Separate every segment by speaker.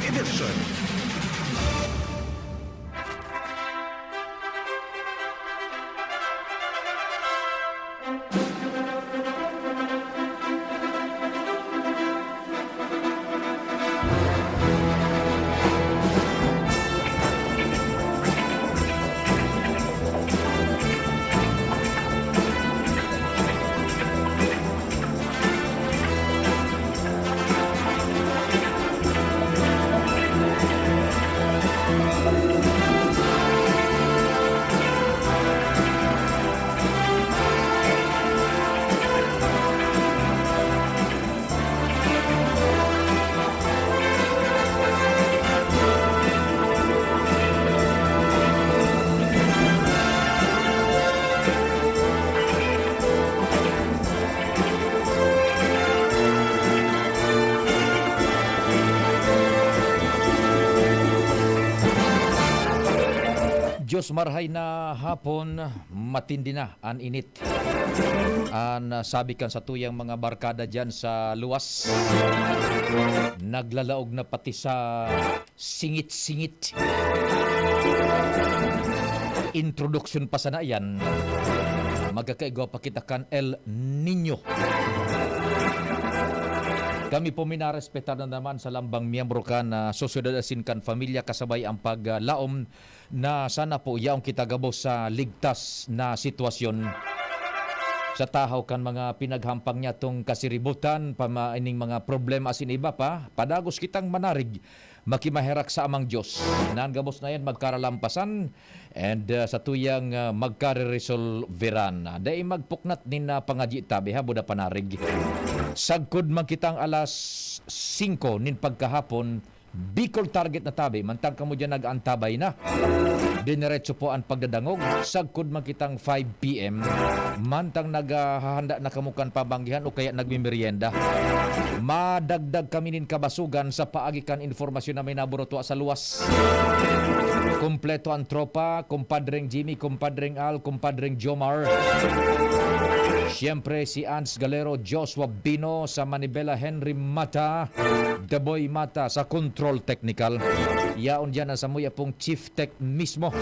Speaker 1: Edition.
Speaker 2: Diyos marhay na hapon, matindi na ang init. Sabi kan sa tuyang mga barkada dyan sa luwas, naglalaog na pati sa singit-singit. Introduction pa sana yan. Magkakaigaw pa kita kan El Nino. Kami po minarespetar na naman sa lambang miyembro ka na sosyedad asin kan familia kasabay ang paglaom na sana po yaong kita gabo sa ligtas na sitwasyon sa tahaw kan mga pinaghampang niya tong kasiributan, pamaining mga problema asin iba pa, padagos kitang manarig, makimaherak sa amang Diyos. Nangabos na yan magkaralampasan and sa tuyang magkare-resolveran. Dahil magpuknat din na pangadji tabi ha, buda panarig. Sagkod man kitang alas 5 nin pagkahapon, Bicol target na tabi, mantang kamo dyan nag-antabay na. Diniretso po ang pagdadangog. Sagkod man kitang 5 p.m. Mantang naghahanda na kamukan pabanggihan o kaya nagmimerienda. Madagdag kami nin kabasugan sa paagikan informasyon na may naburoto sa luwas. Kompleto ang tropa, kumpadreng Jimmy, kumpadreng Al, kumpadreng Jomar. Siyempre si Ans Galero, Joshua Bino sa Manibela, Henry Mata, The Boy Mata sa Control Technical. Yaon dyan ang samuya pong Chief Tech mismo,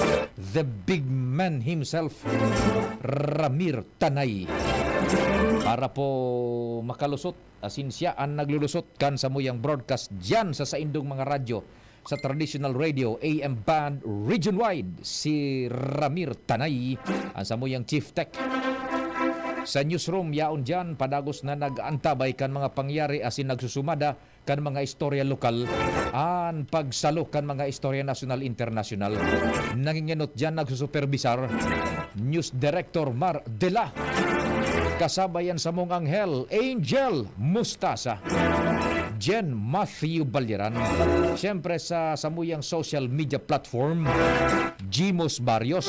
Speaker 2: the big man himself, Ramir Tanay. Para po makalusot, asin siya ang naglulusot kan samuyang broadcast dyan sa saindong mga radyo sa traditional radio AM band region-wide, si Ramir Tanay ang samuyang Chief Tech. Sa newsroom yaon dyan, padagos na nag-antabay kan mga pangyari asin nagsusumada kan mga istorya lokal an pagsalo kan mga istorya national international. Nanginginot dyan nagsusuperbisar News Director Mar Dela, kasabayan sa mong anghel Angel Mustasa, Jen Matthew Balyeran. Siyempre sa samuyang social media platform, Jimos Barrios.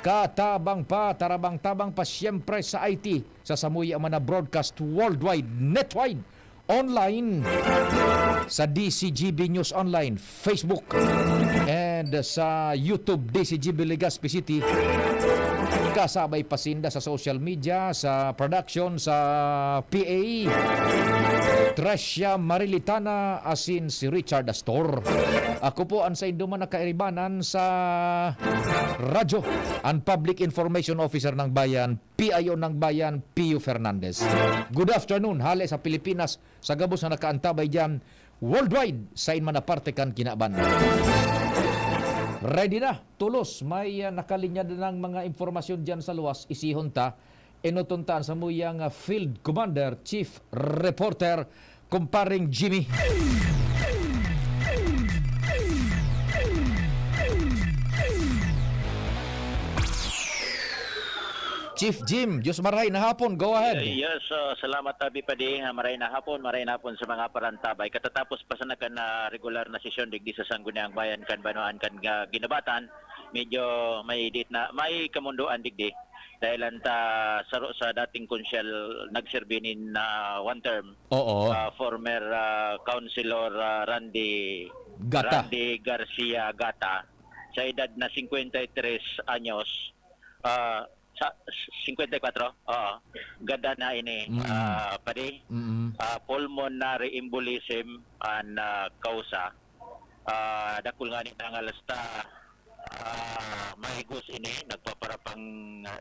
Speaker 2: Katabang pa, tarabang-tabang pa siyempre sa IT, sa samuyang mga broadcast worldwide, netwide, online, sa DCGB News Online, Facebook, and sa YouTube, DCGB Legazpi City. Kasabay pasinda sa social media, sa production, sa PA, Tresya Marilitana asin si Richard Astor. Ako po ang sa induman na kairibanan sa radyo, ang Public Information Officer ng Bayan, PIO ng Bayan, Pio Fernandez. Good afternoon, hali sa Pilipinas, sa gabos na nakaantabay dyan, worldwide, sa inman na parte kan kinaban. Ready na, tulos, may nakalinya din ng mga informasyon dyan sa luwas, isihon ta, inutuntaan sa muyang Field Commander, Chief Reporter, kumparing Jimmy. Chief Jim, Diyos maray na hapon, go ahead.
Speaker 3: Yes, salamat Tabi Padi. Maray na hapon sa mga parantabay. Katatapos pa sa na regular na sesyon digdi sa Sangguniang Bayan kan Banoan kan ginabatan, medyo may date na may kamunduan digdi. Dahil anta saro sa dating konsyal nagserbinin na one term.
Speaker 2: Oo.
Speaker 3: Former Councilor Randy Garcia Gata sa edad na 53 anyos. Sa 54, ganda na ini, pwede, pulmonary embolism and causa. dakol nga ni ang alasta mahigos ini nagpaparapang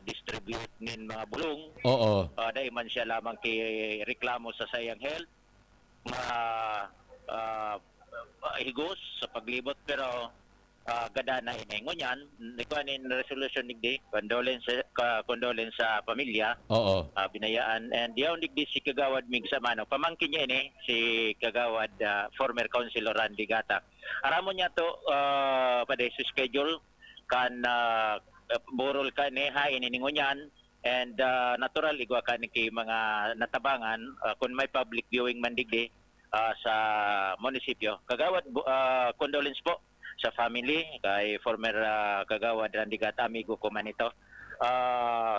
Speaker 3: distribute nin mga bulong.
Speaker 2: Oo.
Speaker 3: Dahil man siya lamang kay reklamo sa sayang health higos sa paglibot pero gada na inengon yan ikuanin resolution nigdi condolence sa pamilya
Speaker 2: Oo.
Speaker 3: binayaan and yaw nigdi si Kagawad Mig Samano pamangkin niya ini si Kagawad former councilor Randy Gata aramon niya to pade sa schedule kan burol ka ni ha ininingon yan and natural igwa ka ni kay mga natabangan kung may public viewing man digdi sa munisipyo. Kagawad condolence po sa family kay former Kagawad Randy Gata amigo ko man ito.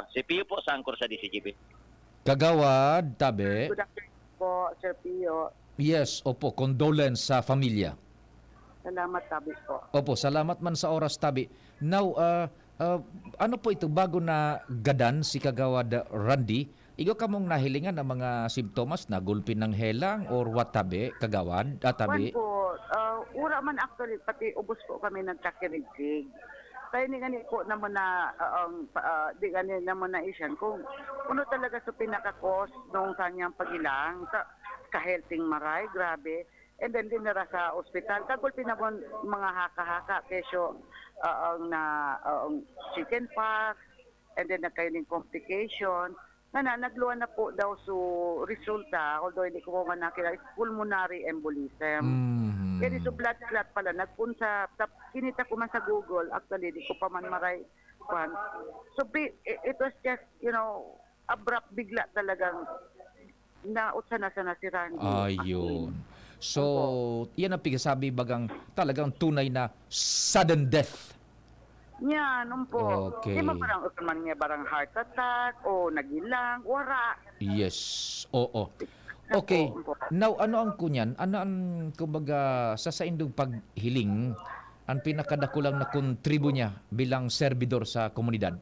Speaker 3: Si Pio po sa angkor sa DCGB.
Speaker 2: Kagawad Tabe.
Speaker 1: Good afternoon po, Sir Pio.
Speaker 2: Yes, opo, condolence sa pamilya.
Speaker 1: Salamat, Tabi po.
Speaker 2: Opo, salamat man sa oras Tabi. Now, ano po ito bago na gadan si Kagawad Randy? Igo kamong nahilingan ng mga simptomas na gulpin ng helang or what Tabi, Kagawad? Tabi?
Speaker 1: One po, ura man actually, pati ubos po kami ng kakirigsig. Kaya ni gani po naman na, di gani naman na isyan. Kung ano talaga sa pinaka-cause nung kanyang pagilang, ka-healthing maray, grabe. And then dinara sa ospital. Kagulpin naman mga haka-haka, kesyo chicken pox, and then nagkaining complication. Nagluwan na po daw so resulta, although hindi ko man nakita, is pulmonary embolism.
Speaker 2: Mm-hmm.
Speaker 1: Kaya so blood clot pala, nagpunsa, kinita ko man sa Google, actually, di ko pa man maray. So it was just, abrupt, bigla talagang nautsa na sana si Randy.
Speaker 2: Ayun. So, yan ang pigasabi bagang talagang tunay na sudden death.
Speaker 1: Yan, po.
Speaker 2: Okay.
Speaker 1: Di man barang heart attack o nagilang, wara.
Speaker 2: Yes. Oo. Okay. Now, ano ang kunyan? Ano ang, kumbaga, sa indong paghiling, ang pinakadakulang na kontribu niya bilang servidor sa komunidad?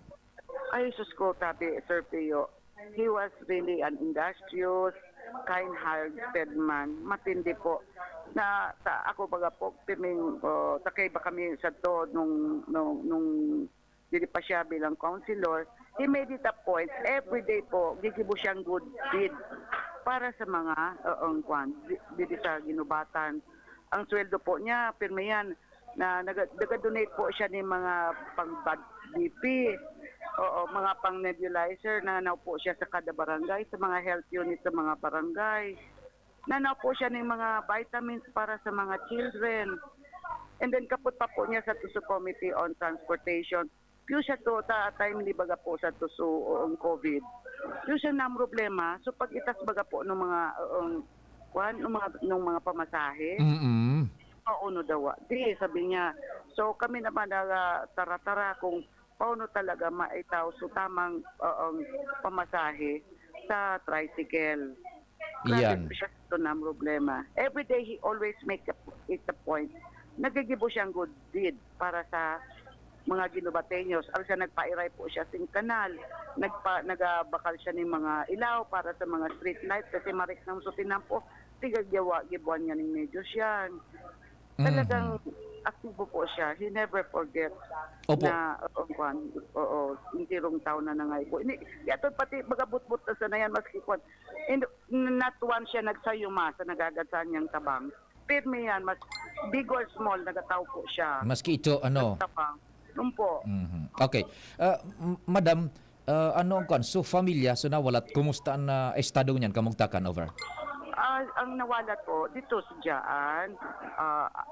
Speaker 1: Ay, sus ko, Tabi, Sir Pio. He was really an industrious, kind-hearted man. Matindi po. Ako baga po, takay ba kami sa to nung hindi pa siya bilang counselor. He made it a point, every day po, gigibo siyang good deed para sa mga dito sa ginubatan. Ang sweldo po niya, pirme yan, na nag-donate po siya ng mga pang-bad BP, mga pang-nebulizer, na po siya sa kada barangay, sa mga health unit sa mga barangay. Nanaw po siya ng mga vitamins para sa mga children. And then kaput pa po niya sa TUSO Committee on Transportation. Yung siya to, timely baga po sa TUSO COVID. Yung siya na problema. So pag itas baga po ng mga mga pamasahe, pauno daw. Di, sabi niya. So kami naman tara-tara kung paano talaga maitaw so tamang pamasahe sa tricycle.
Speaker 2: Iyan.
Speaker 1: Siya ito na problema. Every day he always make it a point. Nagigibo siyang good deed para sa mga ginubatenyos. Ang siya nagpairay po siya sing kanal. Nagabakal siya ng mga ilaw para sa mga street lights kasi marik ng sutinan po. Tigagyawa, gibuan niya ng medyos yan. Talagang aktibo po siya. He never forgets na yung tirong taon na nangay po. Yato pati bagabut-but na sa nayan maski kwan. Not one siya nagsayuma sa nagagadsan niyang tabang. Pirme yan, mas big or small, nagataw po siya.
Speaker 2: Maski ito, ano?
Speaker 1: Tabang. Po.
Speaker 2: Okay. Madam, ano ang kwan? So, familia, so nawalat, kumusta ang estado niyan, kamugtakan, over?
Speaker 1: Ang nawalat po dito sa Jaan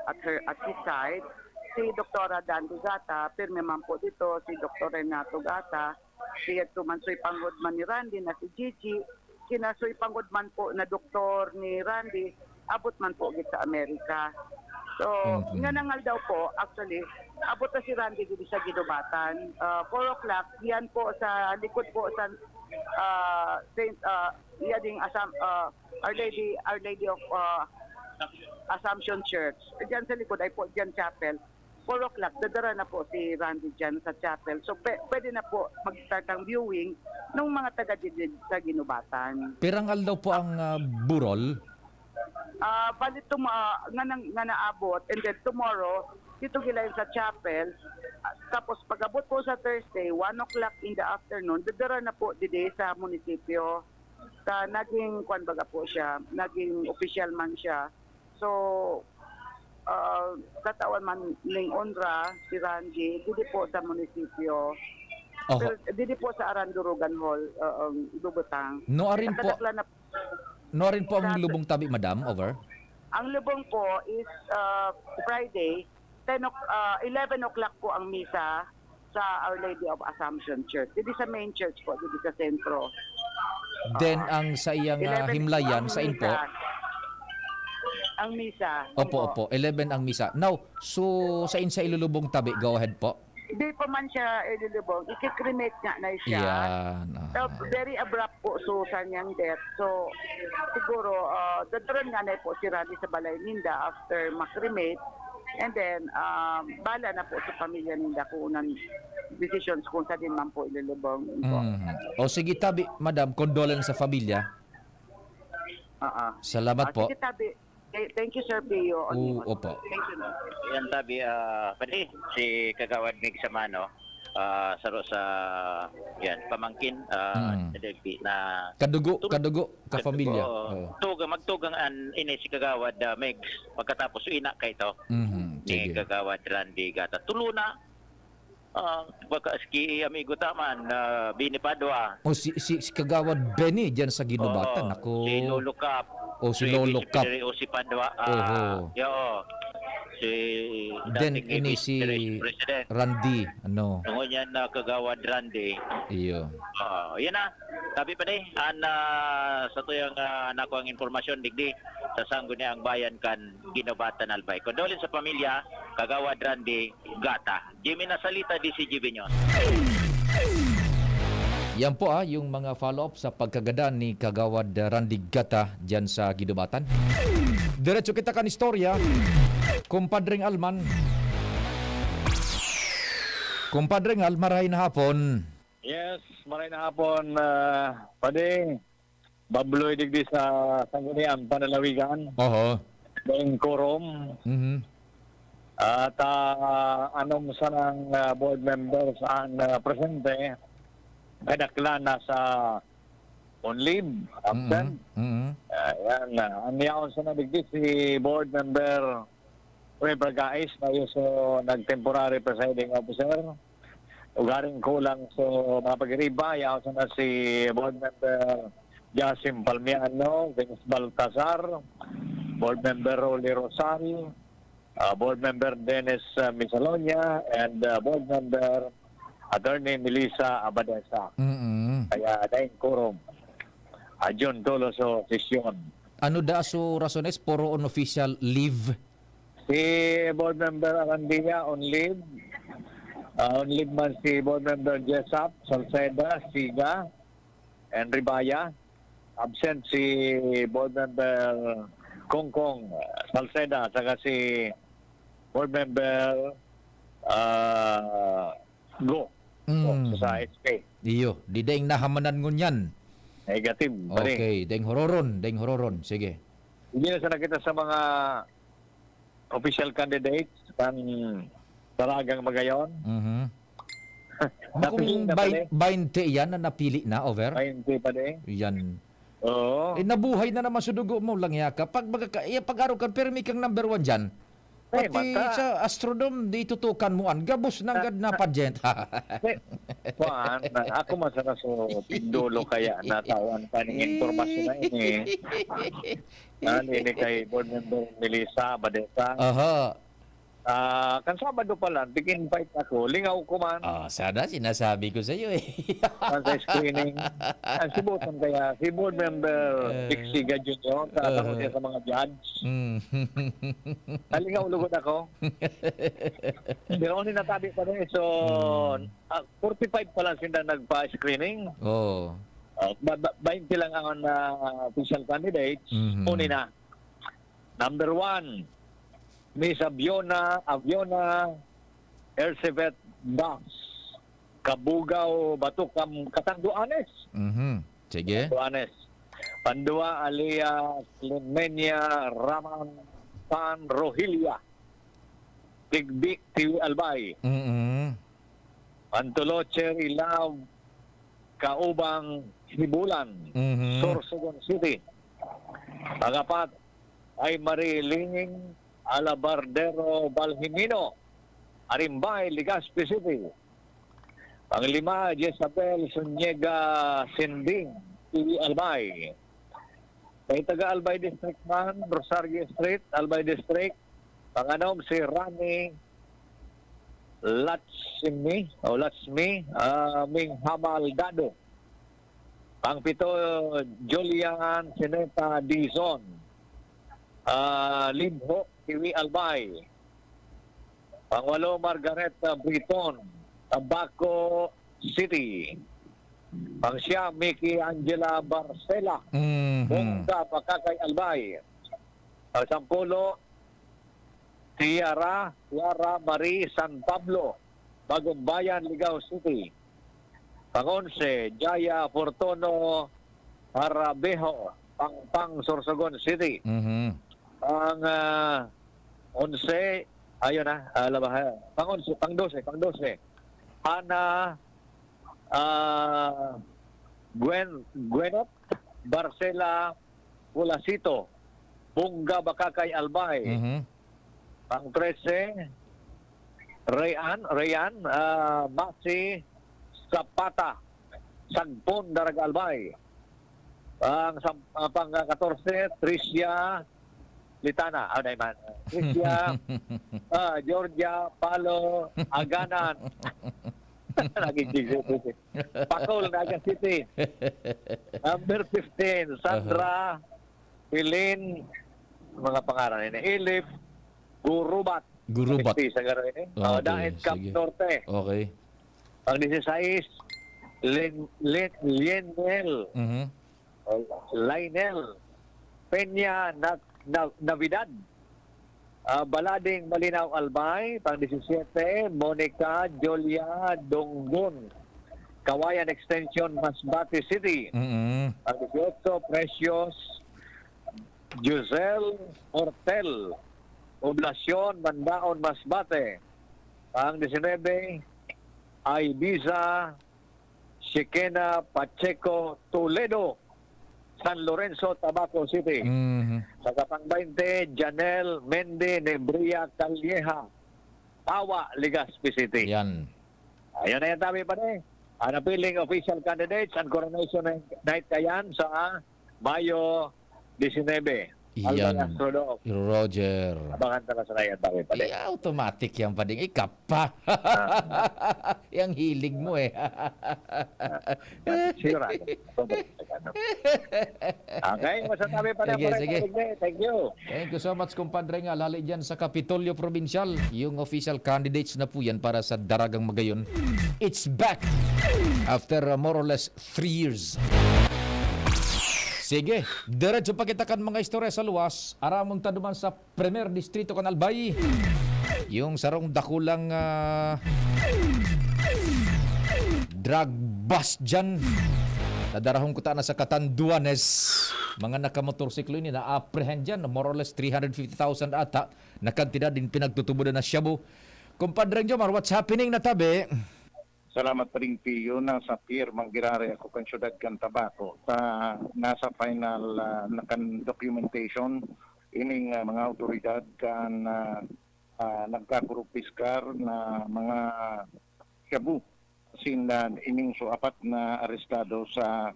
Speaker 1: at his side si Dr. Dandy Gata, pirme man po dito si Dr. Renato Gata, si Tumansoy Pangudman ni Randy na si Gigi, kinasoy Pangudman po na doktor ni Randy, abot man po git sa Amerika. So, nga nangal daw po, actually, abot na si Randy dito sa Ginubatan. 4 o'clock, yan po sa likod po sa Our Lady of Assumption Church. Diyan sa likod ay po, diyan chapel. 4 o'clock, dadara na po si Randy diyan sa chapel. So, pwede na po mag-start ang viewing ng mga taga sa Ginubatan.
Speaker 2: Pirangal daw po ang burol?
Speaker 1: Bali nga naabot, and then tomorrow dito gila sa chapel. Tapos pag-abot po sa Thursday, 1 o'clock in the afternoon, dadara na po dito sa munisipyo. Naging kwan baga po siya, naging official man siya. So katawan man ning onra si Randy dito po sa munisipyo.
Speaker 2: Oh,
Speaker 1: Pero dito po sa Arandurugan Hall, Lubutang.
Speaker 2: no rin po.
Speaker 1: Kadaklan na
Speaker 2: No rin po ang lubong tabi, madam. Over.
Speaker 1: ang lubong po is Friday, 11 o'clock po ang misa sa Our Lady of Assumption Church. Dito sa main church po, dito sa sentro.
Speaker 2: Then ang sa iyang
Speaker 1: 11
Speaker 2: himlayan
Speaker 1: ang
Speaker 2: sa info.
Speaker 1: misa. Ang misa.
Speaker 2: Opo. 11 ang misa. Now, so sa insa ilulubong tabi, go ahead po.
Speaker 1: Hindi pa man siya ilulubong. Ikikremate nga na siya.
Speaker 2: Yan.
Speaker 1: So, very abrupt po so sa niyang death. So, siguro, dadaran nga na po si Randy sa balay ninda after makremate. And then, bala na po sa pamilya ninda kung unang decisions kung sa din man po ilulubong.
Speaker 2: O sige tabi, madam, condolence sa pamilya. Salamat po.
Speaker 1: Sige, tabi. Thank you, Sir Pio.
Speaker 2: Opo.
Speaker 1: Thank you.
Speaker 3: Yan tabi, pwede si Kagawad Mig Samano, saro sa yan pamangkin na
Speaker 2: Kadugo, ka-pamilya.
Speaker 3: magtugang ini si Kagawad Meg pagkatapos ina kay to ni
Speaker 2: Sige.
Speaker 3: Kagawad Randy Gata tuluna baka ski amigo taman Bini Padua
Speaker 2: O si Kagawad Benny diyan sa Ginubatan. Ako.
Speaker 3: si Lolo Cap
Speaker 2: Si Lolo Cap.
Speaker 3: si Padua si
Speaker 2: Then
Speaker 3: dating
Speaker 2: ini
Speaker 3: Vice
Speaker 2: si
Speaker 3: President
Speaker 2: Randy, ano.
Speaker 3: tungod yan na Kagawad Randy.
Speaker 2: Iyo.
Speaker 3: Yan na. Sabi pa sa tuyang nako ang informasyon digdi sa sanggo niya ang bayan kan Ginobatan Albay. Condolence sa pamilya Kagawad Randy Gata. Jimmy Nasalita, DCGB News.
Speaker 2: Yan po yung mga follow-up sa pagkagada ni Kagawad Randy Gata dyan sa Ginobatan. Diretso kita kan istorya. Kumpadring Alman. Kumpadring Al, maray na hapon.
Speaker 4: Yes, maray na hapon. Pwede, babloy digdi sa sanggunian panalawigan.
Speaker 2: Oho.
Speaker 4: Dahil korom. At anong sanang board members ang presente, kadakla na sa on leave, absent. Yan, ang niyaon sa nadigdi si board member Weber Gais na yung nag-temporary presiding officer. Ugaring kulang so mga pag-iriba, yaon sa na si board member Jasim Palmiano, Vince Baltazar, board member Rolly Rosario, board member Dennis Misalonia, and board member Attorney Melissa Abadesa. Kaya daing quorum. Ajon tolo so sesyon.
Speaker 2: Ano da so rasones puro on official leave?
Speaker 4: Si board member Arandia on leave. On leave man si board member Jessup, Salceda, Siga, and Ribaya. Absent si board member Kongkong, Salceda, saka si board member Go. Sa SP.
Speaker 2: Iyo, di daing nahamanan ngunyan.
Speaker 4: Negative.
Speaker 2: Okay, daing hororon. Sige.
Speaker 4: Hindi na sa nakita sa mga official candidates kan Taragang Magayon.
Speaker 2: Kung 20 yan na napili na, over?
Speaker 4: 20 pa din.
Speaker 2: Yan.
Speaker 4: Oo.
Speaker 2: Nabuhay na naman sa dugo mo lang yaka. Pag-araw kan, pero may kang number 1 dyan. Pati sa Astrodome, di tutukan mo an. Gabos na agad na pageant.
Speaker 4: Juan, ako masana so dulo kaya natawan pa ng informasyon na ini. Ini kay board member Melissa Badesa.
Speaker 2: Aha.
Speaker 4: Kan Sabado pa lang, big-invite ako. Lingaw ko man.
Speaker 2: Sana sinasabi ko sa iyo eh.
Speaker 4: Sa screening. Ang sibutan kaya, si board member Dixiga Jr. Katapos niya sa mga judge. Lingaw lugod ako. Pero ni natabi pa rin. So, 45 pa lang sila nagpa-screening.
Speaker 2: Oh.
Speaker 4: 20 lang ang official candidates. Uni na. Number 1. Miss Aviona Ercebet Dax, Kabugaw, Batukam, Katanduanes.
Speaker 2: Sige.
Speaker 4: Katanduanes. Pandua alias Lemenia Raman Pan Rohilia. Tigbik TV Albay. Pantulocher Ilaw Kaubang Hibulan. Sorsogon City. Pangapat ay Marilinging Alabardero Balhimino. Arimbay, Legazpi City. Panglima, Jezabel Sunyega Sinding, TV Albay. Kay taga Albay District man, Rosario Street, Albay District. Panganom si Rani Latsmi, Ming Hamaldado. Pangpito, Julian Sineta Dizon. Libho, TV Albay. Pangwalo, Margaret Briton, Tabaco City. Pangsiya, Mickey Angela Barcela, Bongga, Pakakay Albay. Pangsampulo, Tiara Marie San Pablo, Bagong Bayan, Ligao City. Pang-11, Jaya Fortuno Harabejo, Pangpang, Sorsogon City. Pang-11, ayun na, pang-11, pang-12. Ana Gwenot Barcela Pulasito, Bunga Bakakay Albay. Pang-13, Rayan Masi Zapata, Sagpon, Daraga Albay. Pang-14, Tricia Litana, Tricia Georgia Palo Aganan. Pakol, Naga City. Number 15, Sandra Pilin, mga pangalan ini. Elif Gurubat. Sa garo ini. Daet Cap
Speaker 2: sige.
Speaker 4: Norte.
Speaker 2: Okay.
Speaker 4: Pang-16, Lionel Peña Navidad. Balading Malinaw Albay. Pang-17, Monica Jolia Donggon, Kawayan Extension, Masbate City. Pang-18, Precious Giselle Hortel, Poblasyon Mandaon, Masbate. Pang-19, Ibiza Shekena Pacheco Toledo, San Lorenzo, Tabaco City. Sa pang-20, Janelle Mende Nebria Calleja, Tawa, Legazpi City.
Speaker 2: Yan.
Speaker 4: Ayun na yan, tabi pa rin. Napiling official candidates and coronation night kayan sa Mayo 19.
Speaker 2: Yan.
Speaker 4: Albay Astrodome.
Speaker 2: Roger.
Speaker 4: Abangan talaga sa nayan, tabi pa rin.
Speaker 2: Automatic yan pa din. Ikaw pa. Yang hilig mo eh.
Speaker 4: Sure. Okay, masasabi pa rin.
Speaker 2: Sige.
Speaker 4: Thank you.
Speaker 2: Thank you so much, kumpadre nga. Lali dyan sa Kapitolyo Provincial. Yung official candidates na po yan para sa Daragang Magayon. It's back after more or less 3 years. Sige, diretso pa kita kan mga istorya sa luwas. Aramon ta duman sa Premier Distrito kan Albay. Yung sarong dakulang drug bust dyan. Nadarahong ko ta na sa Catanduanes. Mga nakamotorsiklo ini na-apprehend dyan. More or less 350,000 ata. Nakantidad din pinagtutubudan na Shabu. Kumpadreng Jomar, what's happening na tabi?
Speaker 5: Salamat pa rin Pio, nasa Pier Manggirare ako kan Syudad kan Tabaco. Nasa final na kan documentation ining mga autoridad kan nagkakurupiskar na mga Shabu. Sinda ining so apat na arestado sa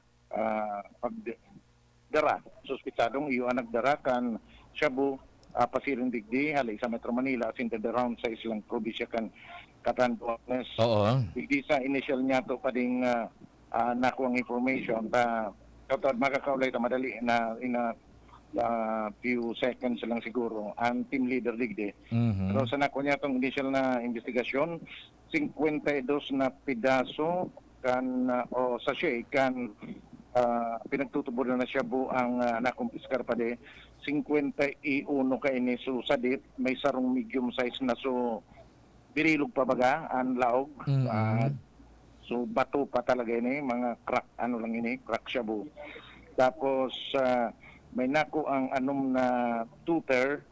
Speaker 5: pagdara. Suspitadong iyo nagdara kan Shabu pasiring digdi halay sa Metro Manila sinda around sa islang probinsya kan Catanduanes.
Speaker 2: Oo.
Speaker 5: Digdi sa initial niya to pading nakuha ang information katod makakaulay ta madali na in a few seconds lang siguro ang team leader digdi. Pero sa nakuha niya tong initial na investigasyon 52 na pedaso kan o sachet kan pinagtutuburan na Shabu ang nakumpiskar pa de 51 ka ini so sadit may sarong medium size na so birilog pa baga ang laog. So bato pa talaga ini mga crack lang ini crack Shabu. Tapos may nako ang anom na tutor.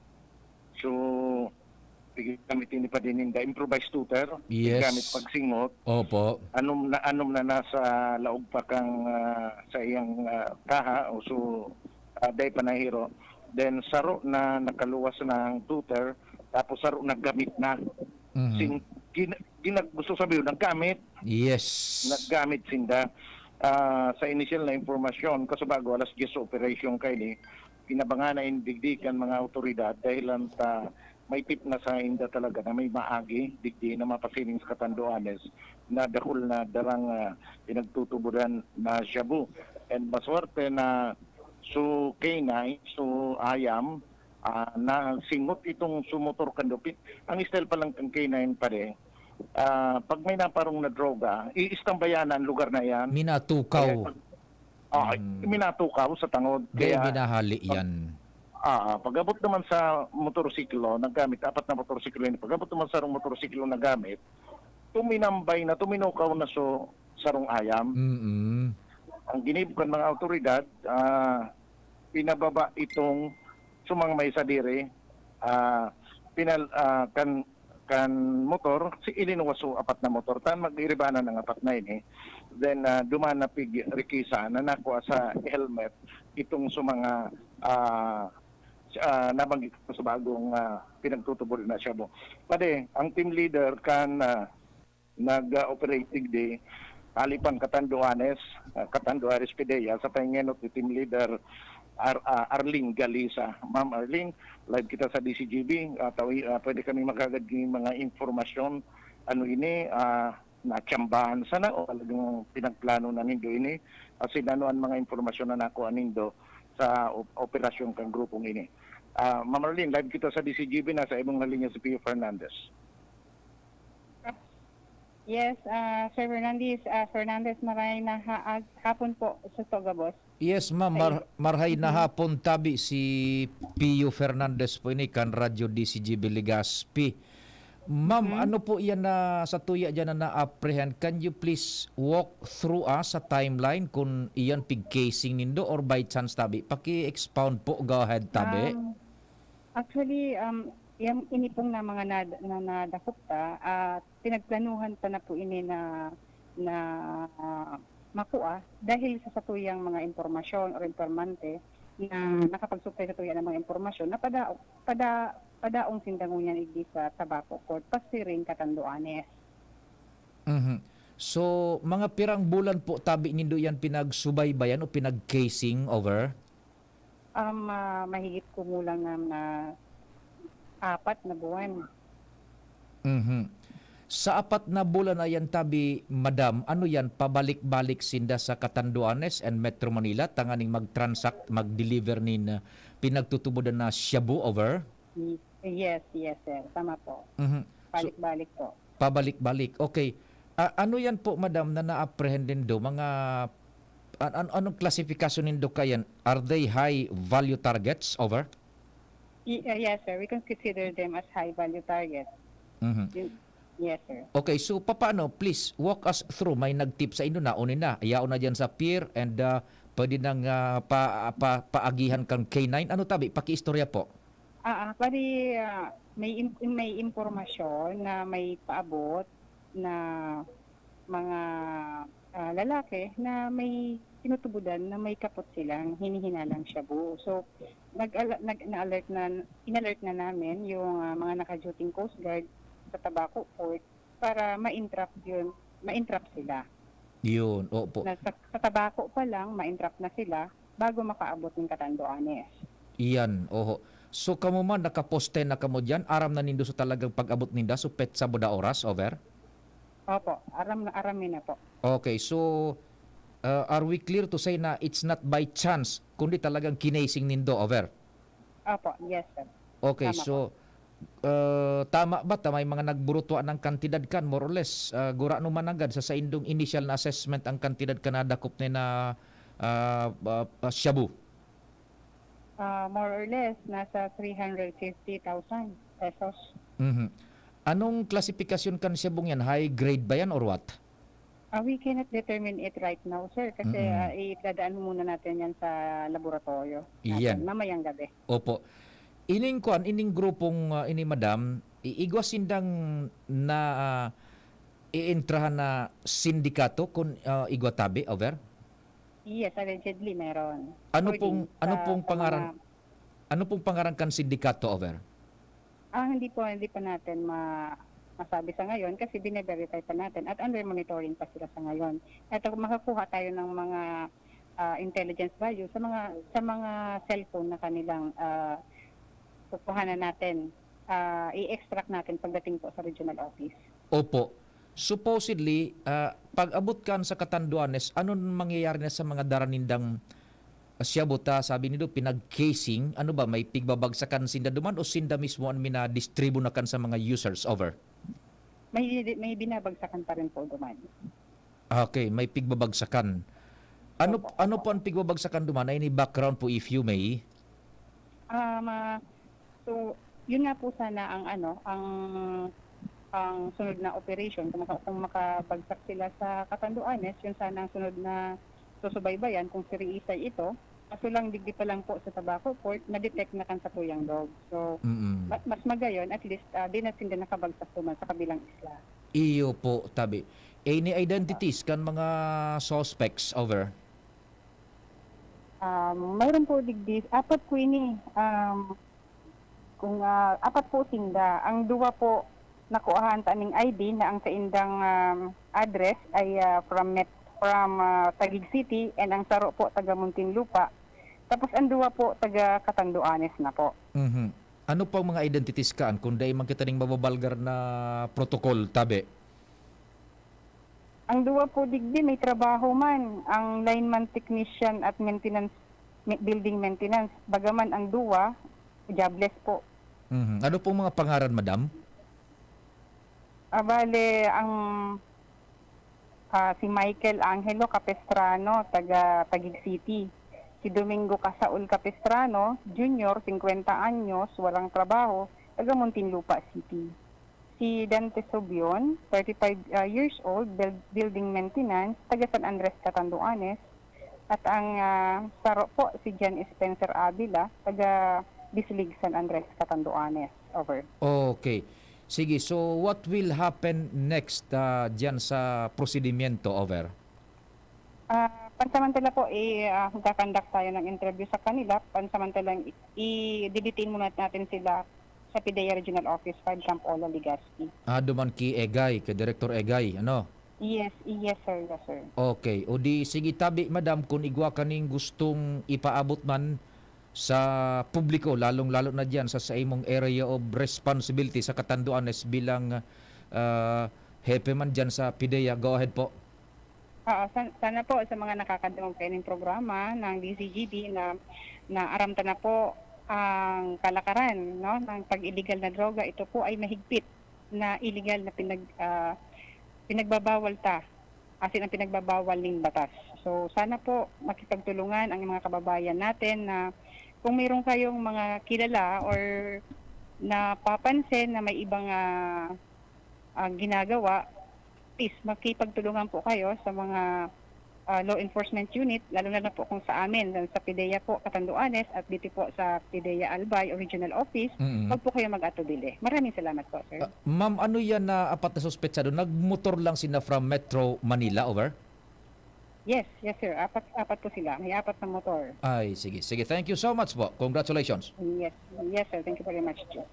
Speaker 5: So gamitin ni pa din the improvised tutor.
Speaker 2: Yes.
Speaker 5: Gamit pagsingot.
Speaker 2: Opo.
Speaker 5: Anom na nasa laog pa kang sa iyang kaha o so day panahiro. Then saro na nakaluwas na ang tutor, tapos saro naggamit na.
Speaker 2: Mhm.
Speaker 5: Gusto sabihin naggamit,
Speaker 2: Yes.
Speaker 5: naggamit sinda sa initial na impormasyon kasabago alas 10 operation kay ni pinabangan na indigdikan mga otoridad dahil ta may tip na sa inda talaga na may maagi digdi na mapasiling sa Catanduanes na dahul na darang pinagtutuburan na shabu. And maswerte na so K9, so ayam, na singot itong sumotor kandupit. Ang style pa lang ng K9 pa rin, pag may naparong na droga, iistambayan ang lugar na yan.
Speaker 2: Minatukaw.
Speaker 5: Minatukaw sa tangod.
Speaker 2: Kaya binahali yan.
Speaker 5: Pag-abot naman sa motorsiklo, nagamit, 4 na motorsiklo yun, pag-abot naman sa motorsiklo na gamit, tuminambay na, tuminukaw na so sarong ayam. Ang ginibukan mga autoridad, pinababa itong sumang may sadire, kan motor, si ilinuwaso 4 na motor, tan mag-iribana ng 4 na ini. Then dumanapig rikisa na nakuha sa helmet itong sumanga nabanggit ko sa bagong pinagtutubol na siya mo. Pade, ang team leader kan nag-operate digdi Alipang Catanduanes Pidea sa pahingenot ni team leader Arling Galisa. Ma'am Arling, live kita sa DCGB. Pwede kami magagad ng mga informasyon. Ano ini, natsambahan sana o talagang pinagplano na nindo ini. Kasi nanuan mga informasyon na nakuha nindo sa operasyon kang grupong ini. Ma'am Arling, live kita sa DCGB. Nasa ibang linya si Pio Fernandez.
Speaker 6: Yes, Sir Fernandez, maray na hapon po sa Togabos.
Speaker 2: Yes, ma'am. Marhay na hapon tabi si Pio Fernandez po ini kan Radyo DCGB Legazpi. Ma'am, ano po yan na sa tuya dyan na na-apprehend? Can you please walk through sa timeline kung iyan pig-casing nindo or by chance tabi? Paki-expound po. Go ahead tabi.
Speaker 6: Actually, yung inipong na mga nadakupta, pinagplanuhan pa na po ini na makuha dahil sa satuyang mga impormasyon o informante na nakapagsupply sa tuya ng mga informasyon na padaong sindangunyan igdi sa Tabaco Court, pasiring Catanduanes.
Speaker 2: So, mga pirang bulan po tabi nindo yan pinagsubaybayan o pinag-casing over?
Speaker 6: Mahigit kumulang na 4 na buwan.
Speaker 2: Sa 4 na bulan na yan tabi, madam, ano yan, pabalik-balik sinda sa Catanduanes and Metro Manila, tanganing mag-transact, mag-deliver nin pinagtutubudan na shabu over?
Speaker 6: Yes, sir. Tama po. Balik-balik po.
Speaker 2: Pabalik-balik. Okay. Ano yan po, madam, na na-apprehend din do? Mga, anong klasifikasyon nindo kayan? Are they high value targets over?
Speaker 6: Yes, sir. We can consider them as high-value targets. Yes, sir.
Speaker 2: Okay, so paano? Please, walk us through. May nag-tip sa inyo na, unin na. Ayaw na dyan sa pier and pwede nang paagihan kang K9. Ano tabi? Paki-istorya po.
Speaker 6: May impormasyon na may paabot na mga lalaki na may tinutubudan na may kapot silang hinihinalang shabu. So, inalert na namin yung mga naka-duty Coast Guard sa Tabaco Port para ma-entrap sila.
Speaker 2: Yun, opo.
Speaker 6: Sa Tabaco pa lang, ma-entrap na sila bago makaabot ng Catanduanes.
Speaker 2: Iyan, oho. So, kamo man nakaposte na kamo dyan, aram na nindo sa talagang pag-abot ninda, so pet sa buda oras, over?
Speaker 6: Opo, aramin na po.
Speaker 2: Okay, so are we clear to say na it's not by chance kundi talagang kinasing nindo over?
Speaker 6: Opo, yes sir.
Speaker 2: Okay,
Speaker 6: Tama
Speaker 2: so tama ba ta may mga nagburutwa ng kantidad kan more or less gura no managad sa indong initial na assessment ang kantidad kanadakop ni na shabu?
Speaker 6: More or less nasa 350,000 pesos.
Speaker 2: Anong klasifikasyon kan shabong yan? High grade ba yan or what?
Speaker 6: We cannot determine it right now, sir, kasi idadaan muna natin yan sa laboratorio.
Speaker 2: Iyan.
Speaker 6: Mamayang gabi.
Speaker 2: Opo. Ining grupong ini madam, igwasindang na iintrahan na sindikato kun igwatabi, over?
Speaker 6: Yes, allegedly meron.
Speaker 2: Ano
Speaker 6: According sa
Speaker 2: Ano pong pangaran kan sindikato, over?
Speaker 6: hindi pa natin masabi sa ngayon kasi bine-verify pa natin at under monitoring pa sila sa ngayon. At makakuha tayo ng mga intelligence value sa mga cellphone na kanilang kukuhanan natin, i-extract natin pagdating po sa regional office.
Speaker 2: Opo. Supposedly, pag abot kan sa Catanduanes, ano mangyayari na sa mga daranindang siyabuta, sabi nito, pinag-casing, ano ba, may pigbabagsakan sinda duman o sinda mismo ang mina-distribu na kan sa mga users, over?
Speaker 6: May binabagsakan pa rin po duman.
Speaker 2: Okay, may pigbabagsakan. Ano po ang pigbabagsakan duman? Ay ni background po if you may.
Speaker 6: So, yun nga po sana ang sunod na operation. Kung makabagsak sila sa Catanduanes, yun sana ang sunod na susubaybayan kung siriisay ito. Kaso lang digdi pa lang po sa Tabaco Port, na-detect na kan sa Tuyang Dog. So, mas magayon, at least di na sila nakabagsak naman sa kabilang isla.
Speaker 2: Iyo po, tabi. Any identities kan mga suspects, over?
Speaker 6: Mayroon po digdi, apat po ini. Apat po sinda. Ang duwa po nakuhaan taning ID na ang kaindang address ay from Taguig City, and ang saro po taga Muntinlupa. Tapos ang duwa po taga Catanduanes na po.
Speaker 2: Ano pang mga identities kaan kung dahil man kita ning mababalgar na protocol, tabi?
Speaker 6: Ang duwa po digdi may trabaho man, ang lineman technician at building maintenance. Bagaman ang duwa jobless po.
Speaker 2: Ano pong mga pangaran, madam?
Speaker 6: Bale, si Michael Angelo Capestrano, taga Taguig City. Si Domingo Casaul Capestrano, Junior, 50 anyos, walang trabaho, taga Muntinlupa City. Si Dante Subion, 35 years old, building maintenance, taga San Andres, Catanduanes. At ang saro po, si John Spencer Avila, taga Bislig, San Andres, Catanduanes. Over.
Speaker 2: Okay. Sige, so what will happen next dyan sa prosedimento, over?
Speaker 6: Pansamantala po, kakandak tayo ng interview sa kanila. Pansamantalang i-detain muna natin sila sa PIDEA Regional Office 5 Camp Ola, Legazpi.
Speaker 2: Duman ki Egay, kay Director Egay, ano?
Speaker 6: Yes sir, yes sir.
Speaker 2: Okay, o di sige tabi, madam, kung igwa kaning gustong ipaabot man sa publiko, lalong-lalo na dyan sa imong area of responsibility sa Catanduanes bilang hepe man dyan sa PIDEA. Go ahead po.
Speaker 6: Sana po sa mga nakakadamang training programa ng DCGD na aramta na po ang kalakaran, no, ng pag-illegal na droga. Ito po ay mahigpit na illegal na pinagbabawal asin ang pinagbabawal ng batas. So sana po makipagtulungan ang mga kababayan natin na kung mayroon kayong mga kilala or napapansin na may ibang ginagawa, please makipagtulungan po kayo sa mga law enforcement unit, lalo na po kung sa amin, sa PIDEA po Catanduanes at dito po sa PIDEA Albay Original Office, wag po kayo mag-atubili. Maraming salamat po, sir.
Speaker 2: Ma'am, ano yan na apat na suspetsado? Nagmotor lang sila from Metro Manila, over?
Speaker 6: Yes sir. Apat po sila. May apat na motor.
Speaker 2: Ay, sige. Sige, thank you so much po. Congratulations.
Speaker 6: Yes sir. Thank you very much, Joe.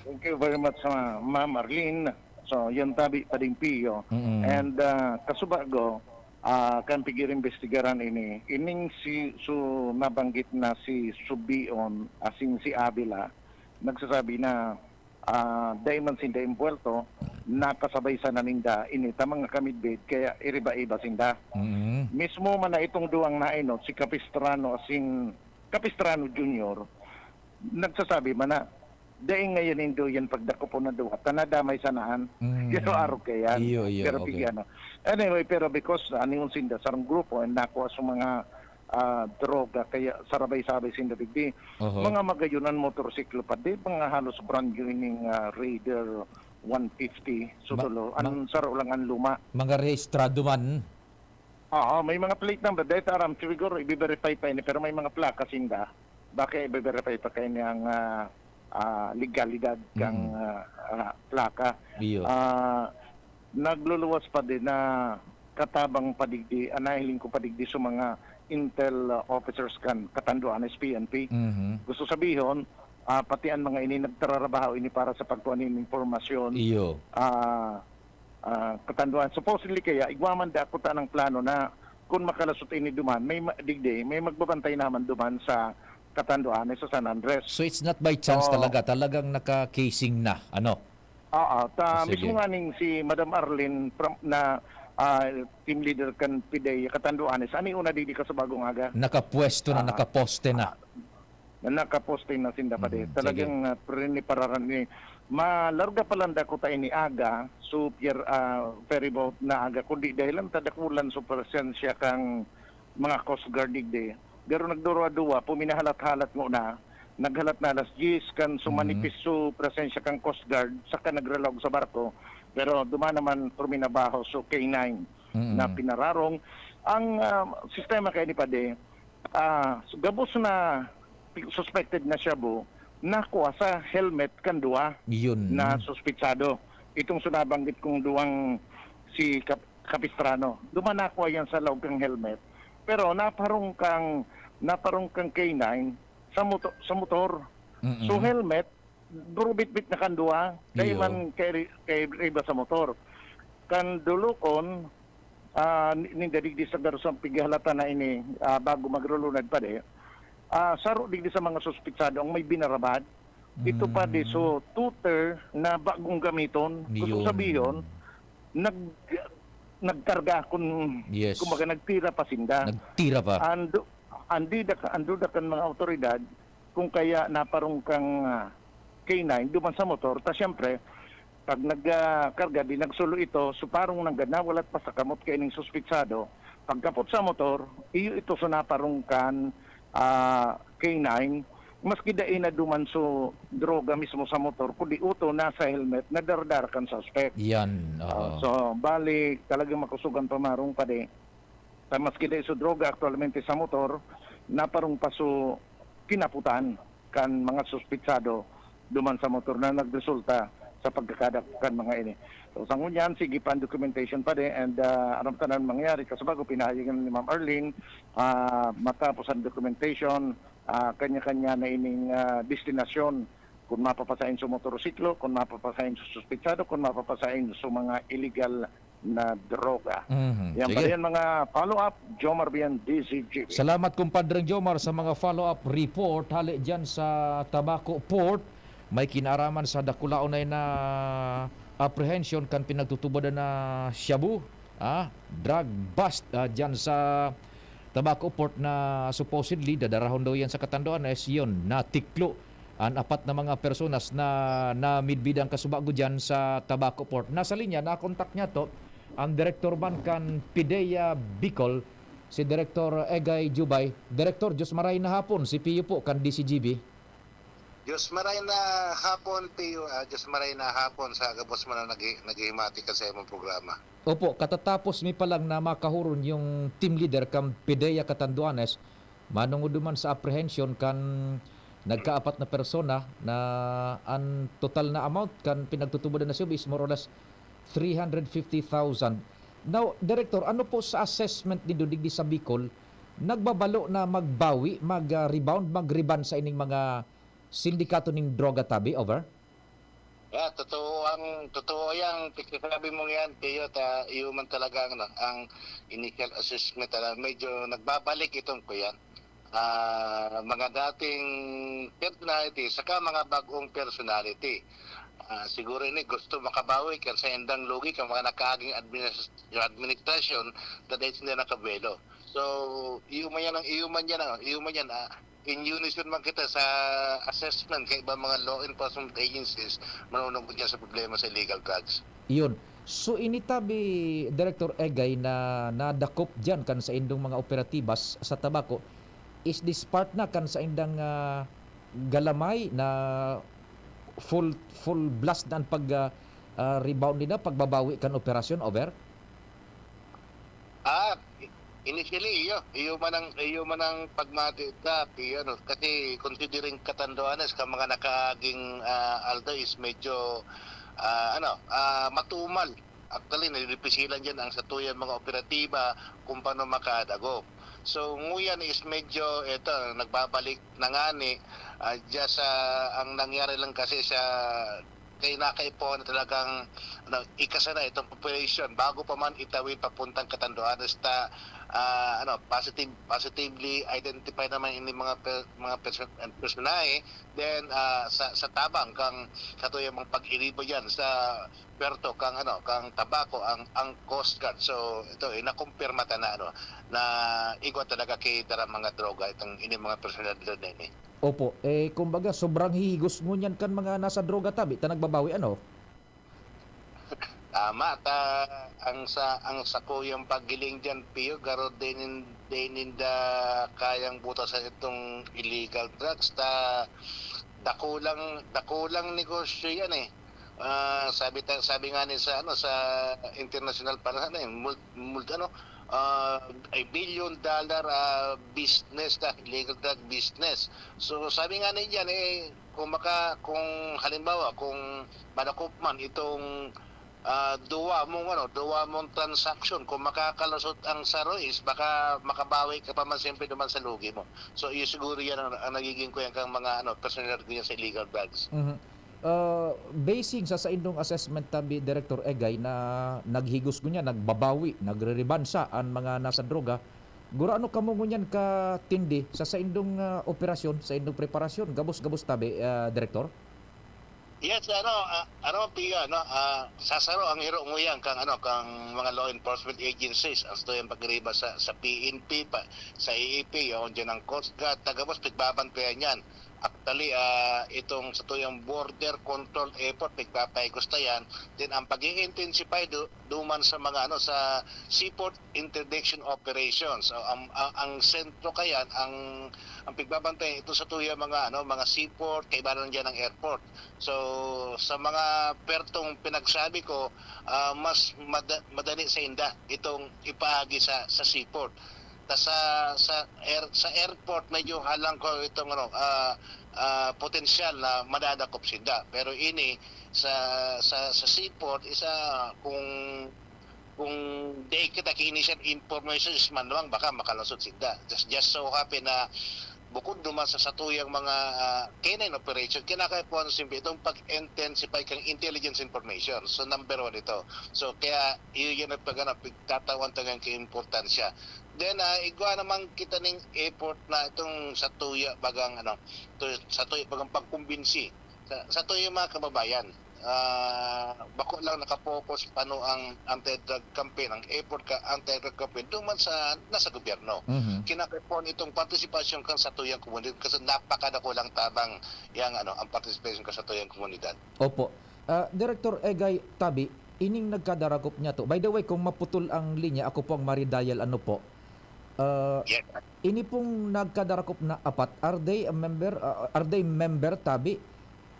Speaker 5: Thank you very much, Ma'am Arlene. So, yan tabi pa din piyo. And kasubago, kan pigir investigaran ining nabanggit na si Subion, asing si Avila, nagsasabi na dahil man sinda impuerto, nakasabay sa naninda inita mga kamidbid, kaya iriba-iba sinda. Mismo man na itong duwang nainot, si Capistrano Junior, nagsasabi man na dahil ngayon indo yan pagdako po na duwa, tanadamay sanaan, yun araw kayan. Pero
Speaker 2: okay.
Speaker 5: bigyan. Anyway, pero because yung sinda sarang grupo, and nakuha sa mga droga, kaya sarabay-sabay sinda bigdi. Mga magayunan motorsiklo pa di, mga halos brand new ining Raider 150 sutulo. Ang saro lang ang luma.
Speaker 2: Mga rehistrado man.
Speaker 5: Oo, may mga plate number. Dahil aram, siguro i-verify pa ini. Pero may mga plaka sinda. Bakit i-verify pa kayo niyang legalidad kang plaka.
Speaker 2: Iyo.
Speaker 5: Nagluluwas pa din na katabang padigdi, anahiling ko padigdi sa mga intel officers kan katanduan PNP. Gusto sabihin, pati ang mga ini nagtrabaho ini para sa pagkuha ng impormasyon.
Speaker 2: Iyo.
Speaker 5: Katanduan. Supposedly kaya, igwaman da ako ta ng plano na kung makalasot ini duman, may digdi, may magbabantay naman duman sa katanduan sa San Andres.
Speaker 2: So it's not by chance
Speaker 5: Oo.
Speaker 2: talagang naka-casing na. Ano?
Speaker 5: Oo,
Speaker 2: Sige.
Speaker 5: mismo nga ning si Madam Arlene na team leader kan PIDEA Katanduanes, ani una di ka sa bagong aga
Speaker 2: Nakapwesto na, nakaposte na.
Speaker 5: na nakaposte na sinda pa
Speaker 2: Mhm,
Speaker 5: talagang prinipararan ni malarga palanda ko tayo ni aga so ferry boat na aga kundi dahilan tadakulan so presensya kang mga Coast Guard digde pero nagdurwa-duwa puminahalat-halat mo na naghalat na alas 10 kan sumanipis so presensya kang Coast Guard saka nagrelog sa barko pero duma naman puminabaho so K9 na pinararong ang sistema kay ni Pade gabos na suspected na shabu nakuha sa helmet kan duwa
Speaker 2: Yun.
Speaker 5: na suspitsado. Itong sunabanggit kong duwang si Capistrano. Dumanakuha yan sa loob ng helmet. Pero naparong kang K9 sa motor. So helmet, durubit-bit na kan duwa. Kaya
Speaker 2: Iyo.
Speaker 5: man kay iba sa motor. Kan dulukon, nindadig di sa garusang pighalata na ini bago magrulunad pa de. Saro digdi sa mga suspitsado ang may binarabad. Ito pa di so tutor na bagong gamiton. Gusto
Speaker 2: Yun.
Speaker 5: sabihin nagkarga kung
Speaker 2: Yes.
Speaker 5: kumaga nagtira pa sinda.
Speaker 2: Nagtira pa.
Speaker 5: Ando da kan mga otoridad kung kaya naparong kang K9 duman sa motor ta syempre pag nagkarga di nagsulo ito so parang nawalat pa sa kamot kay ning suspitsado pagkapot sa motor iyo ito so naparong kan K9 maski dain na duman so droga mismo sa motor kundi uto nasa helmet na dardar kan suspect.
Speaker 2: Yan.
Speaker 5: So bali talagang makusugan pamarong pa de maski dain so droga aktualmente sa motor naparong pa so kinaputan kan mga suspitsado duman sa motor na nagresulta sa pagkakadak kan mga ini. So sa ngunyan sige pan documentation pa de and anong tanan mangyari kasi bago pinahayagan ni Ma'am Arlene matapos ang documentation kanya-kanya na ining destinasyon kung mapapasahin sa motorsiklo, kung mapapasahin sa suspitsado, kung mapapasahin sa mga illegal na droga. Yan pa
Speaker 2: Sige.
Speaker 5: yan mga follow-up, Jomar Bian, DCGP.
Speaker 2: Salamat kumpadreng Jomar sa mga follow-up report hali dyan sa Tabaco Port. May kinaraman sa dakulaon na apprehension kan pinagtutubodan na shabu, drug bust dyan sa Tabaco Port na supposedly dadarahon daw yan sa Catanduanes. Yun, natiklo ang apat na mga personas na midbidang kasubago dyan sa Tabaco Port. Nasa linya, nakontak niya to ang Director man kan PIDEA Bicol, si Director Egay Jubay. Director, Diyos maray na hapon, si Pio po kan DCGB.
Speaker 7: Diyos maray na hapon, Pio. Diyos maray na hapon sa gabos mo na naghihimati ka sa imong programa.
Speaker 2: Opo, katatapos mi pa lang na makahuron yung team leader kan PIDEA Catanduanes, manungod duman sa apprehension kan nagkaapat na persona na ang total na amount kan pinagtutubodan na siya is more or less 350,000. Now, Director, ano po sa assessment ni Dudigdi sa Bicol, nagbabalo na magbawi, mag-rebound, mag-rebound sa ining mga sindikato ning droga tabi? Over?
Speaker 7: Totoo yang pagkasabi mo yan, Pio, iyo man talaga ang initial assessment, medyo nagbabalik itong ko yan. Mga dating personality, saka mga bagong personality. Siguro ini gusto makabawi kan sa endang logi kan mga nakaaging administrasyon na dahil hindi nakabelo. So, iyo man yan in unison man kita sa assessment kay iba mga law enforcement agencies manunong dyan sa problema sa illegal drugs.
Speaker 2: Iyon. So initabi Director Egay na nadakop dyan kan sa indong mga operatibas sa Tabaco, is this part na kan sa indang galamay na full blast na ang rebound nila pagbabawi kan operasyon, over?
Speaker 7: Initially, iyo man ang pagmati ano, kasi considering Catanduanes ka mga nakaaging Aldo is medyo matumal. Actually, nilipisilan dyan ang satuyan mga operatiba kung paano makadago. So, nguyan is medyo, nagbabalik na nga ni, just ang nangyari lang kasi sa kay nakaipo na talagang ikasana itong population bago pa man itawid papuntang Catanduanes ta positively identify naman ini mga personahe, then sa tabang kang katuyang mga pag-iribo diyan sa Puerto kang tabako ang Coast Guard. So ito nakumpirma ta na igwa talaga kay dara mga droga itong ini mga personalidad na ini.
Speaker 2: Opo, kumbaga sobrang hihigos mo niyan kan mga nasa droga tabi, ta nagbabawi ano?
Speaker 7: Tama ang sakuyang paggiling diyan piyo garo deninda kayang butasan itong illegal drugs dakulang negosyo yan eh. Sabi nga ni sa international para a $1 billion business illegal drug business. So sabi nga niyan kung halimbawa kung madakop man itong duwa mong transaction, kung makakalusot ang sarois, baka makabawi ka pa man siyempre naman sa lugi mo. So siguro yan ang nagiging kuyang kang mga personal ganyan sa illegal drugs.
Speaker 2: Basing sa indong assessment tabi Director Egay na naghigos ko niya, nagbabawi, nagre-rebansa ang mga nasa droga, gura ano kamo ngunyan ka tindi sa indong operasyon, sa indong preparasyon, gabos tabi Director?
Speaker 7: Yes, Pia, sasaro ang hiro mo yan kang mga law enforcement agencies as to yung pagriba sa PNP sa EEP, yung dyan ang Coast Guard, tagabos pigbabantayan yan. Actually, itong sa tuyong border control effort, pigpapaigusta yan. Then ang pag-i-intensify duman sa mga sa seaport interdiction operations. So, ang sentro kayan, ang pigbabantay ito sa tuyong mga seaport, kaibanan dyan ng airport. So sa mga pertong pinagsabi ko, mas madali sa inda itong ipaagi sa seaport. Sa airport medyo halang ko itong potensyal na madadakop sinda, pero ini sa seaport isa kung di kita initial information is manuang baka makalusot sinda. Just so happen na bukod duman sa satuyang mga canine operation, kinakaipuan simple itong pag-intensify kang intelligence information. So number 1 ito. So kaya yun ang pagtatawan tagang kaimportansya. Then igwa naman kita ning effort na itong satuya bagang bagang pagkumbinsi sa tuyang mga kababayan. Bako lang nakapokus paano ang anti-drug campaign, ang effort ka anti-drug campaign duman sa nasa gobyerno. Kinakipon itong partisipasyon kan sa tuyang komunidad kasi napakadako lang tabang yang ang participation ka sa tuyang komunidad. Opo.
Speaker 2: Director Egay Tabi, ining nagkadarakop niya to. By the way, kung maputol ang linya, ako po ang maridayal po.
Speaker 7: Yes.
Speaker 2: Ini pong nagkadarakop na apat, are they member Tabi?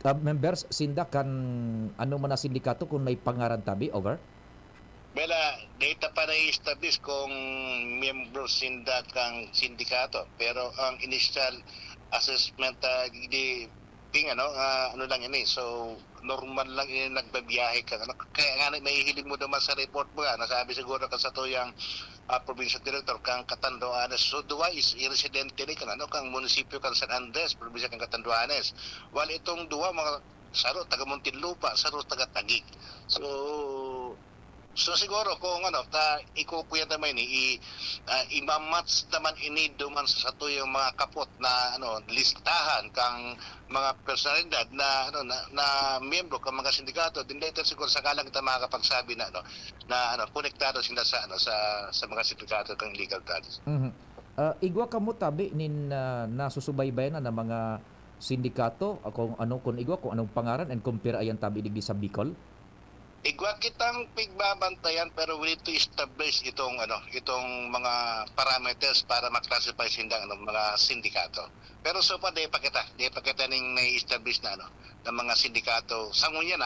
Speaker 2: Members sinda kan man na sindikato kung may pangaran tabi, over?
Speaker 7: Bela, data pa na-establish kung membro sinda kang sindikato, pero ang initial assessment lang ini. So normal lang nagbabiyahe ka. Kaya nga may hiling mo naman sa report mo nasabi siguro ka sa tuyang provincial director kang Catanduanes. So duwa is residente ni kang munisipyo kang San Andres, probinsya kang Catanduanes. While itong duwa mga saro taga Muntinlupa, saro taga Taguig. So siguro kung ikukuya naman i-match naman ini duman sa tuyong mga kapot na listahan kang mga personalidad na miyembro kang mga sindikato, din later siguro sakalang kita makakapagsabi na konektado sila sa mga sindikato kang legal drugs.
Speaker 2: Igwa kamo tabi nin nasusubaybayan na ng mga sindikato kung igwa kung anong pangaran and compare ayan tabi digdi sa Bicol?
Speaker 7: Igwa kitang pigbabantayan pero we need to establish itong mga parameters para maklasify sindang mga sindikato. Pero so pa di pa kita ning na-establish na ng mga sindikato sangunyan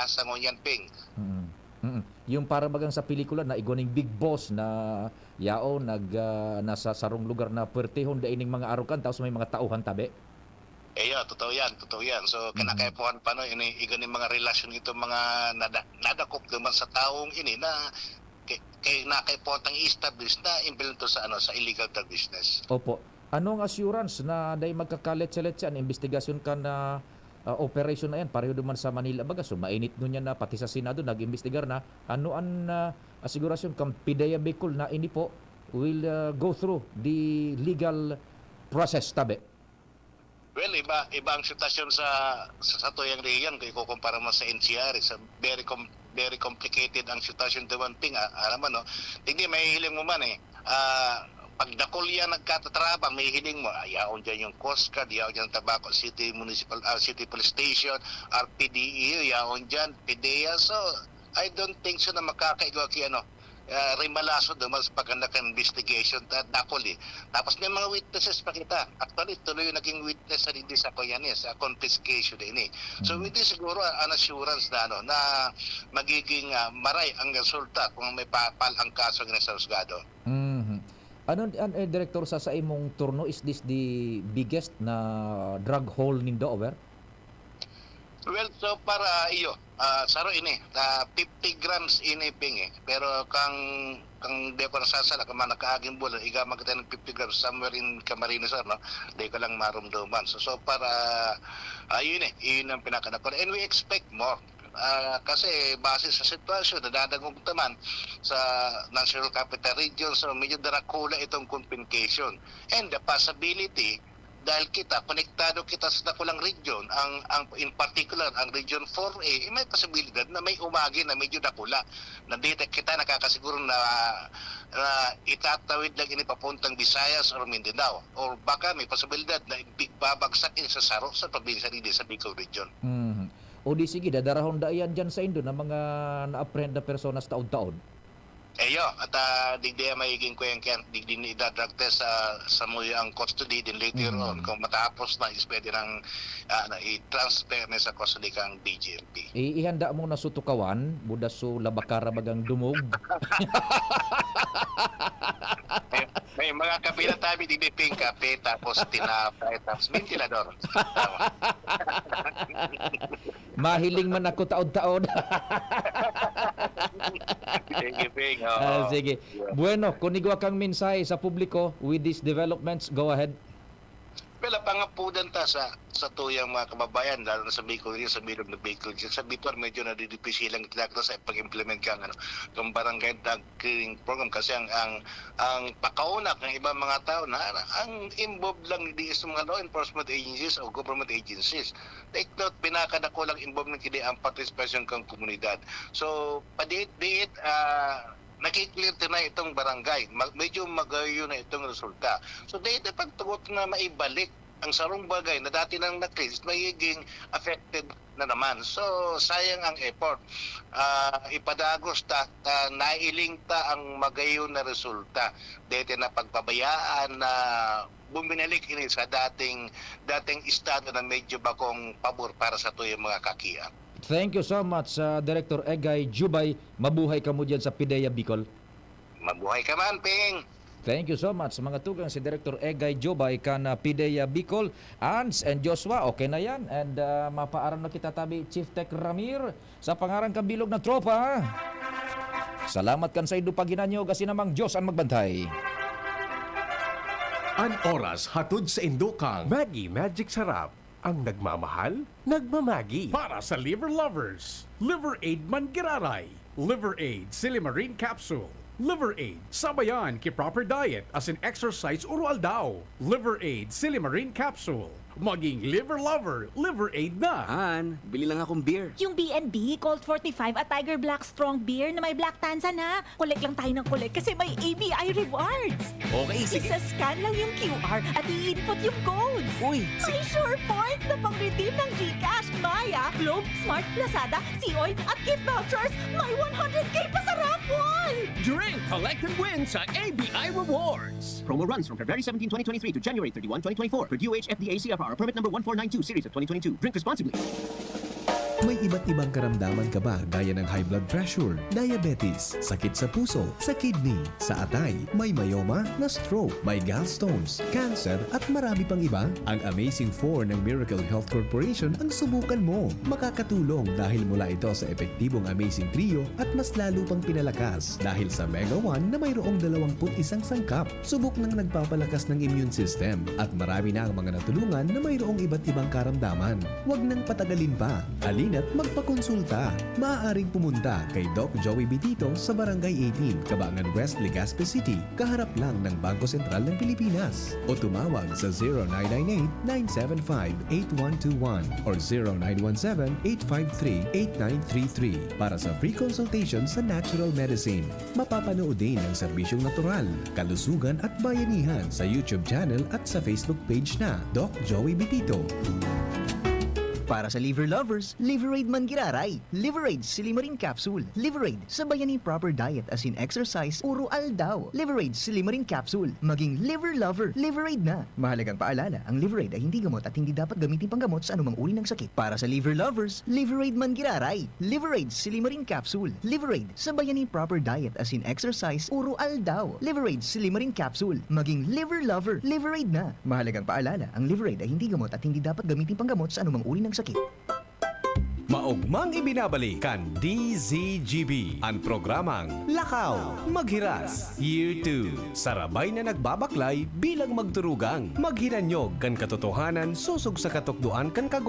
Speaker 7: ping.
Speaker 2: yung para bagang sa pelikula na igoning big boss na yao nasa sarong lugar na puwertehon daining mga arukan tapos may mga tauhan tabi.
Speaker 7: Totoo yan, totoo yan. So, kinakaipuhan pa no, igan yung mga relasyon ito, mga nadakop naman sa taong ini na kay nakaipuhan tang i-establish na implemento sa illegal drug business.
Speaker 2: Opo. Anong assurance na dahil magkakalet-selet siya, investigasyon ka na operation na yan, pareho naman sa Manila baga, so mainit nun yan na pati sa Senado nag-investigar na, ano ang asigurasyon kang PIDEA Bicol na ini po will go through the legal process tabi?
Speaker 7: Well, iba ang sitwasyon sa tuyang riyan kung ikukumpara mo sa NCR, sa very complicated ang sitwasyon doon ping alam mo no, hindi may hiling mo man pag dakol yan nagkatatraba, may hiling mo, yaon dyan yung Coast Guard, yaon dyan Tabaco City City Police Station, RPDE, yaon dyan, PIDEA. So, I don't think so na makakaigaw kay Rimalaso naman sa pagkandakan investigation dakol Tapos may mga witnesses pa kita. Actually, tuloy yung naging witness sa hindi sa Koyanes, sa confiscation din So, hindi siguro an assurance na magiging maray ang resulta kung may papal ang kaso ng sa husgado.
Speaker 2: Ano, Director, sa imong turno, is this the biggest na drug hole nindo over?
Speaker 7: Well, so para iyo, saro ini, 50 grams ini ping pero kang di ko nasasala kung nakaaging bulan, iga magkita ng 50 grams somewhere in Camarines, no? Di ko lang marumduman. So para, yun ang pinakadakon. And we expect more. Kasi base sa sitwasyon nadadagong naman sa National Capital Region, so medyo darakula itong complication and the possibility dahil konektado kita sa dakulang region, ang in particular ang Region 4A, may posibilidad na may umagi na medyo dakula na dito kita nakakasiguro na itatawid lang ini papuntang Visayas or Mindanao, or baka may posibilidad na babagsak sa Saro sa probinsya ni sa Bicol Region.
Speaker 2: O di sige, dadarahon dayan dyan sa Indo na mga na-apprehend na personas taon-taon.
Speaker 7: At digdi magiging ko yung digdi ni drug test sa muya ang custody din later on. Kung matapos na is pwede nang i-transfer na sa custody kang DGMP.
Speaker 2: Ihanda mo na sutukawan, budas so labakara bagang dumog.
Speaker 7: May mga kape na tabi, digdiping kape, tapos tinapay, tapos ventilador.
Speaker 2: Mahiling man ako taon-taon.
Speaker 7: Sige, Ping.
Speaker 2: Sige. Bueno, kung igwa kang mensahe sa publiko with these developments, go ahead.
Speaker 7: Well, pangapudan ta sa tuyang mga kababayan, lalo na sa Bicol, sa bilog na Bicol. Sa Bicol, medyo nadidipisilang tinakto sa pag-implement kang barangay drug clearing program kasi ang pakaunak ng ibang mga tao na ang involved lang di sa mga law enforcement agencies o government agencies. Take note, pinakadako lang involved ng kini ang participation kang komunidad. So, padiit nakiklear na itong barangay. Medyo magayo na itong resulta. So, dahil pagtugot na maibalik ang sarong bagay na dati nang na-clear, magiging affected na naman. So, sayang ang effort. Ipadagos nailing ta ang magayo na resulta. Dahil na pagpabayaan na buminalik ini sa dating estado na medyo bakong pabor para sa tuyong mga kakiya.
Speaker 2: Thank you so much, Director Egay Jubay. Mabuhay ka mo dyan sa PIDEA Bicol.
Speaker 7: Mabuhay ka man, Ping.
Speaker 2: Thank you so much. Mga tugang si Director Egay Jubay ka na PIDEA Bicol. Ans and Joshua, okay na yan. And mapaaram na kita tabi, Chief Tech Ramir, sa pangarang kabilog na tropa. Salamat kan sa indo paginanyo kasi namang Diyos ang magbantay.
Speaker 8: An oras hatod sa Indokang Maggie Magic Sarap. Ang nagmamahal, nagmamagi. Para sa liver lovers, Liver Aid Mangiraray, Liver Aid Silimarine Capsule, Liver Aid sabayan ki proper diet as in exercise urual daw. Liver Aid Silimarine Capsule. Maging liver lover, Liver Aid na.
Speaker 9: Han, bili lang akong beer.
Speaker 10: Yung B&B, Colt 45 at Tiger Black Strong Beer na may Black Tanza na. Collect lang tayo ng collect kasi may ABI rewards.
Speaker 9: Okay, sige.
Speaker 10: Isa-scan lang yung QR at i-input yung codes.
Speaker 9: Uy,
Speaker 10: May sure points na pang-redeem ng GCash, Maya, Globe, Smart, Lazada, Sea-Oil at gift vouchers. May 100K pa sa raffle!
Speaker 8: Drink, collect and win sa ABI Rewards.
Speaker 9: promo runs from February 17, 2023 to January 31, 2024 per DOH FDA CFR permit number 1492 series of 2022. Drink responsibly.
Speaker 11: May iba't ibang karamdaman ka ba gaya ng high blood pressure, diabetes, sakit sa puso, sa kidney, sa atay, may myoma, na stroke, may gallstones, cancer at marami pang iba? Ang Amazing 4 ng Miracle Health Corporation ang subukan mo. Makakatulong dahil mula ito sa epektibong Amazing Trio at mas lalo pang pinalakas dahil sa Mega 1 na mayroong 21 sangkap. Subok ng nagpapalakas ng immune system at marami na ang mga natulungan na mayroong iba't ibang karamdaman. Huwag nang patagalin pa. Halina't magpakonsulta. Maaaring pumunta kay Doc Joey Bitito sa Barangay 18, Cabangan West, Legazpi City, kaharap lang ng Bangko Sentral ng Pilipinas. O tumawag sa 0998-975-8121 or 0917-853-8933 para sa free consultation sa natural medicine. Mapapanood din ang serbisyong natural, kalusugan at bayanihan sa YouTube channel at sa Facebook page na Doc Joey Bitito.
Speaker 9: Para sa liver lovers, Liveraid Mangiraray, Liveraid Silimarin Capsule, Liveraid sa bayani proper diet as in exercise, uro aldaw, Liveraid Silimarin Capsule, maging liver lover, Liveraid na. Mahalagang paalala, ang Liveraid ay hindi gamot at hindi dapat gamitin panggamot sa anumang uri ng sakit. Para sa liver lovers, Liveraid Mangiraray, Liveraid Silimarin Capsule, Liveraid sa bayani proper diet as in exercise, uro aldaw, Liveraid Silimarin Capsule, maging liver lover, Liveraid na. Mahalagang paalala, ang Liveraid ay hindi gamot at hindi dapat gamitin panggamot sa anumang uri ng sakit.
Speaker 8: Maugmang ibinabalik kan DZGB ang programang Lakaw Maghiras Year 2. Sarabay na nagbabaklay bilang magturugang. Maghinanyog kan katotohanan susog sa katukduan kan kagura